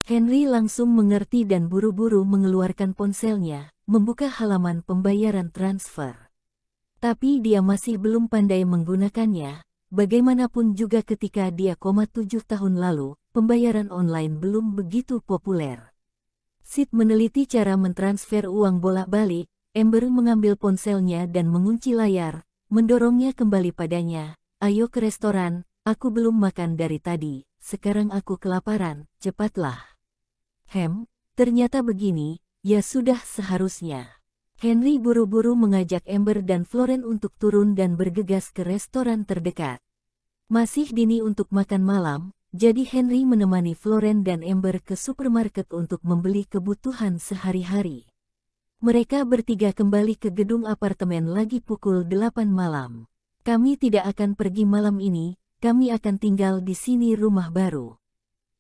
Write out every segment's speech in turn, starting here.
Henry langsung mengerti dan buru-buru mengeluarkan ponselnya, membuka halaman pembayaran transfer. Tapi dia masih belum pandai menggunakannya. Bagaimanapun juga ketika dia 7 tahun lalu, pembayaran online belum begitu populer. Sid meneliti cara mentransfer uang bolak-balik. Amber mengambil ponselnya dan mengunci layar, mendorongnya kembali padanya. Ayo ke restoran, aku belum makan dari tadi, sekarang aku kelaparan, cepatlah. Ternyata begini, ya sudah seharusnya. Henry buru-buru mengajak Amber dan Florence untuk turun dan bergegas ke restoran terdekat. Masih dini untuk makan malam, jadi Henry menemani Florence dan Amber ke supermarket untuk membeli kebutuhan sehari-hari. Mereka bertiga kembali ke gedung apartemen lagi pukul 8 malam. Kami tidak akan pergi malam ini, kami akan tinggal di sini rumah baru.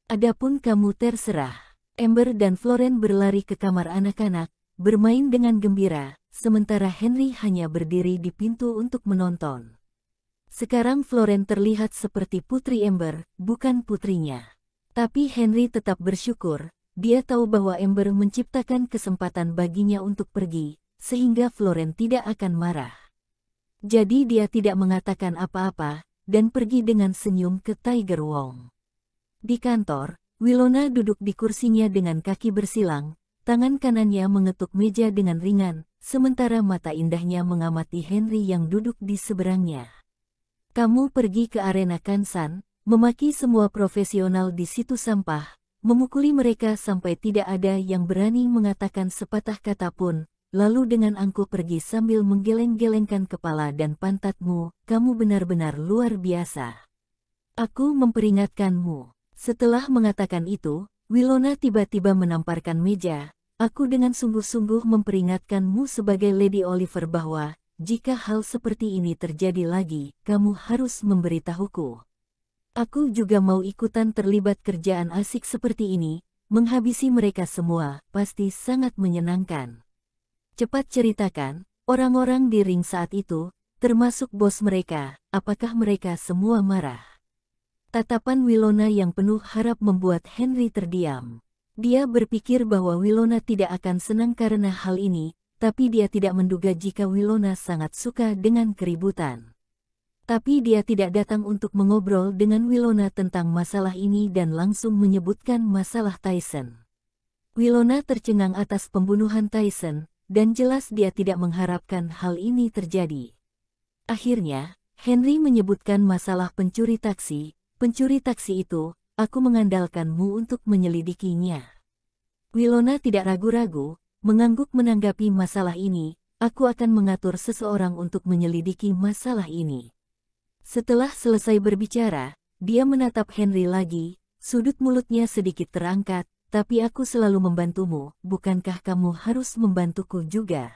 Adapun kamu terserah. Amber dan Florence berlari ke kamar anak-anak, bermain dengan gembira, sementara Henry hanya berdiri di pintu untuk menonton. Sekarang Florence terlihat seperti putri Amber, bukan putrinya. Tapi Henry tetap bersyukur, dia tahu bahwa Amber menciptakan kesempatan baginya untuk pergi, sehingga Florence tidak akan marah. Jadi dia tidak mengatakan apa-apa, dan pergi dengan senyum ke Tiger Wong. Di kantor, Winona duduk di kursinya dengan kaki bersilang, tangan kanannya mengetuk meja dengan ringan, sementara mata indahnya mengamati Henry yang duduk di seberangnya. Kamu pergi ke arena Kansan, memaki semua profesional di situs sampah, memukuli mereka sampai tidak ada yang berani mengatakan sepatah kata pun, lalu dengan angkuh pergi sambil menggeleng-gelengkan kepala dan pantatmu, kamu benar-benar luar biasa. Aku memperingatkanmu. Setelah mengatakan itu, Winona tiba-tiba menamparkan meja. Aku dengan sungguh-sungguh memperingatkanmu sebagai Lady Oliver bahwa, jika hal seperti ini terjadi lagi, kamu harus memberitahuku. Aku juga mau ikutan terlibat kerjaan asik seperti ini, menghabisi mereka semua, pasti sangat menyenangkan. Cepat ceritakan, orang-orang di ring saat itu, termasuk bos mereka, apakah mereka semua marah? Tatapan Winona yang penuh harap membuat Henry terdiam. Dia berpikir bahwa Winona tidak akan senang karena hal ini, tapi dia tidak menduga jika Winona sangat suka dengan keributan. Tapi dia tidak datang untuk mengobrol dengan Winona tentang masalah ini dan langsung menyebutkan masalah Tyson. Winona tercengang atas pembunuhan Tyson, dan jelas dia tidak mengharapkan hal ini terjadi. Akhirnya, Henry menyebutkan masalah pencuri taksi. Pencuri taksi itu, aku mengandalkanmu untuk menyelidikinya. Winona tidak ragu-ragu, mengangguk menanggapi masalah ini, aku akan mengatur seseorang untuk menyelidiki masalah ini. Setelah selesai berbicara, dia menatap Henry lagi, sudut mulutnya sedikit terangkat, tapi aku selalu membantumu, bukankah kamu harus membantuku juga?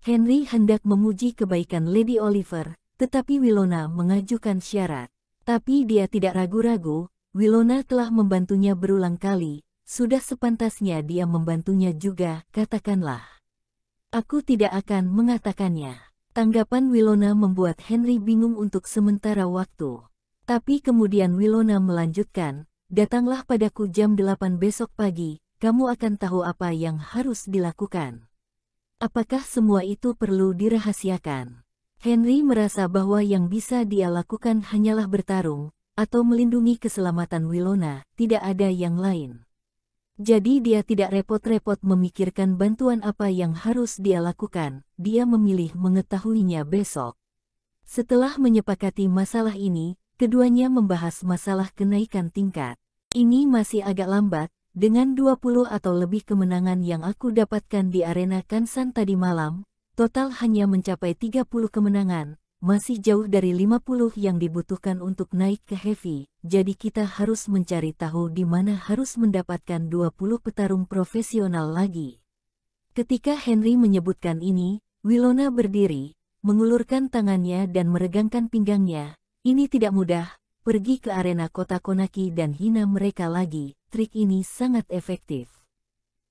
Henry hendak memuji kebaikan Lady Oliver, tetapi Winona mengajukan syarat. Tapi dia tidak ragu-ragu, Winona telah membantunya berulang kali, sudah sepantasnya dia membantunya juga, katakanlah. Aku tidak akan mengatakannya. Tanggapan Winona membuat Henry bingung untuk sementara waktu. Tapi kemudian Winona melanjutkan, datanglah padaku jam 8 besok pagi, kamu akan tahu apa yang harus dilakukan. Apakah semua itu perlu dirahasiakan? Henry merasa bahwa yang bisa dia lakukan hanyalah bertarung, atau melindungi keselamatan Winona, tidak ada yang lain. Jadi dia tidak repot-repot memikirkan bantuan apa yang harus dia lakukan, dia memilih mengetahuinya besok. Setelah menyepakati masalah ini, keduanya membahas masalah kenaikan tingkat. Ini masih agak lambat, dengan 20 atau lebih kemenangan yang aku dapatkan di arena Kansan tadi malam, total hanya mencapai 30 kemenangan, masih jauh dari 50 yang dibutuhkan untuk naik ke heavy, jadi kita harus mencari tahu di mana harus mendapatkan 20 petarung profesional lagi. Ketika Henry menyebutkan ini, Winona berdiri, mengulurkan tangannya dan meregangkan pinggangnya. Ini tidak mudah, pergi ke arena kota Konaki dan hina mereka lagi, trik ini sangat efektif.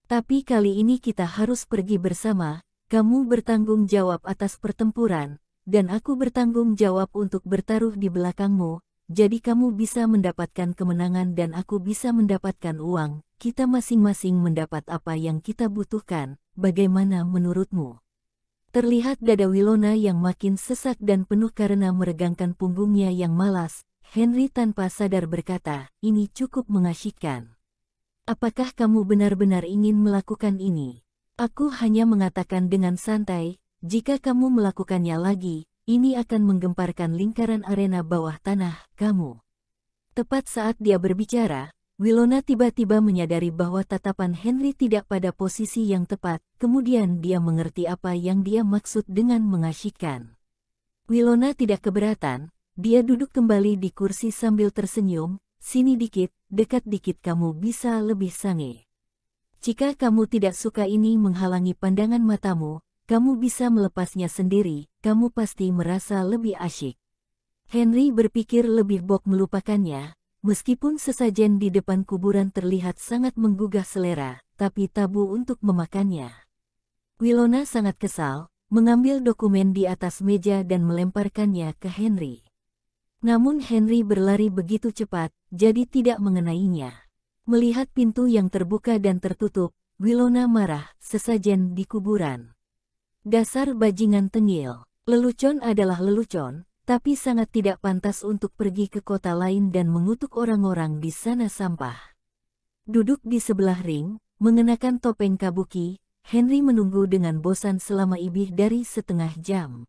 Tapi kali ini kita harus pergi bersama. Kamu bertanggung jawab atas pertempuran, dan aku bertanggung jawab untuk bertaruh di belakangmu, jadi kamu bisa mendapatkan kemenangan dan aku bisa mendapatkan uang, kita masing-masing mendapat apa yang kita butuhkan, bagaimana menurutmu? Terlihat dada Winona yang makin sesak dan penuh karena meregangkan punggungnya yang malas. Henry tanpa sadar berkata, ini cukup mengasyikkan. Apakah kamu benar-benar ingin melakukan ini? Aku hanya mengatakan dengan santai, jika kamu melakukannya lagi, ini akan menggemparkan lingkaran arena bawah tanah kamu. Tepat saat dia berbicara, Winona tiba-tiba menyadari bahwa tatapan Henry tidak pada posisi yang tepat, kemudian dia mengerti apa yang dia maksud dengan mengasyikkan. Winona tidak keberatan, dia duduk kembali di kursi sambil tersenyum, sini dikit, dekat dikit kamu bisa lebih sange. Jika kamu tidak suka ini menghalangi pandangan matamu, kamu bisa melepasnya sendiri, kamu pasti merasa lebih asyik. Henry berpikir lebih baik melupakannya, meskipun sesajen di depan kuburan terlihat sangat menggugah selera, tapi tabu untuk memakannya. Winona sangat kesal, mengambil dokumen di atas meja dan melemparkannya ke Henry. Namun Henry berlari begitu cepat, jadi tidak mengenainya. Melihat pintu yang terbuka dan tertutup, Winona marah, sesajen di kuburan. Dasar bajingan tengil, lelucon adalah lelucon, tapi sangat tidak pantas untuk pergi ke kota lain dan mengutuk orang-orang di sana sampah. Duduk di sebelah ring, mengenakan topeng kabuki, Henry menunggu dengan bosan selama lebih dari setengah jam.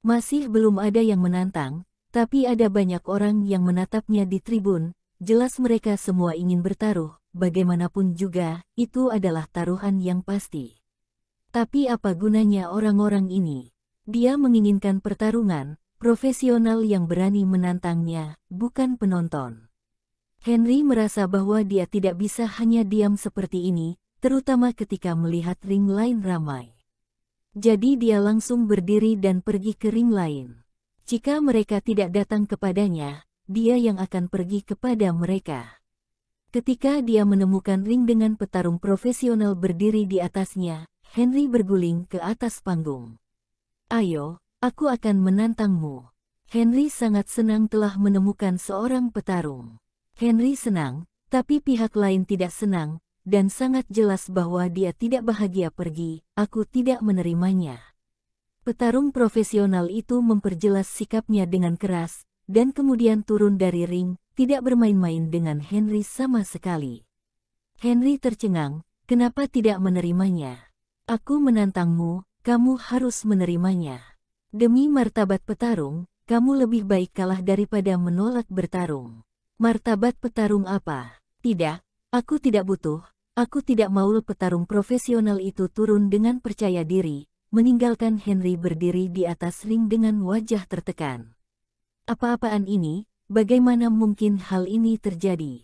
Masih belum ada yang menantang, tapi ada banyak orang yang menatapnya di tribun, jelas mereka semua ingin bertaruh, bagaimanapun juga, itu adalah taruhan yang pasti. Tapi apa gunanya orang-orang ini? Dia menginginkan pertarungan, profesional yang berani menantangnya, bukan penonton. Henry merasa bahwa dia tidak bisa hanya diam seperti ini, terutama ketika melihat ring lain ramai. Jadi dia langsung berdiri dan pergi ke ring lain. Jika mereka tidak datang kepadanya, dia yang akan pergi kepada mereka. Ketika dia menemukan ring dengan petarung profesional berdiri di atasnya, Henry berguling ke atas panggung. Ayo, aku akan menantangmu. Henry sangat senang telah menemukan seorang petarung. Henry senang, tapi pihak lain tidak senang, dan sangat jelas bahwa dia tidak bahagia pergi, aku tidak menerimanya. Petarung profesional itu memperjelas sikapnya dengan keras, dan kemudian turun dari ring, tidak bermain-main dengan Henry sama sekali. Henry tercengang, kenapa tidak menerimanya? Aku menantangmu, kamu harus menerimanya. Demi martabat petarung, kamu lebih baik kalah daripada menolak bertarung. Martabat petarung apa? Tidak, aku tidak butuh, aku tidak mau petarung profesional itu turun dengan percaya diri, meninggalkan Henry berdiri di atas ring dengan wajah tertekan. Apa-apaan ini? Bagaimana mungkin hal ini terjadi?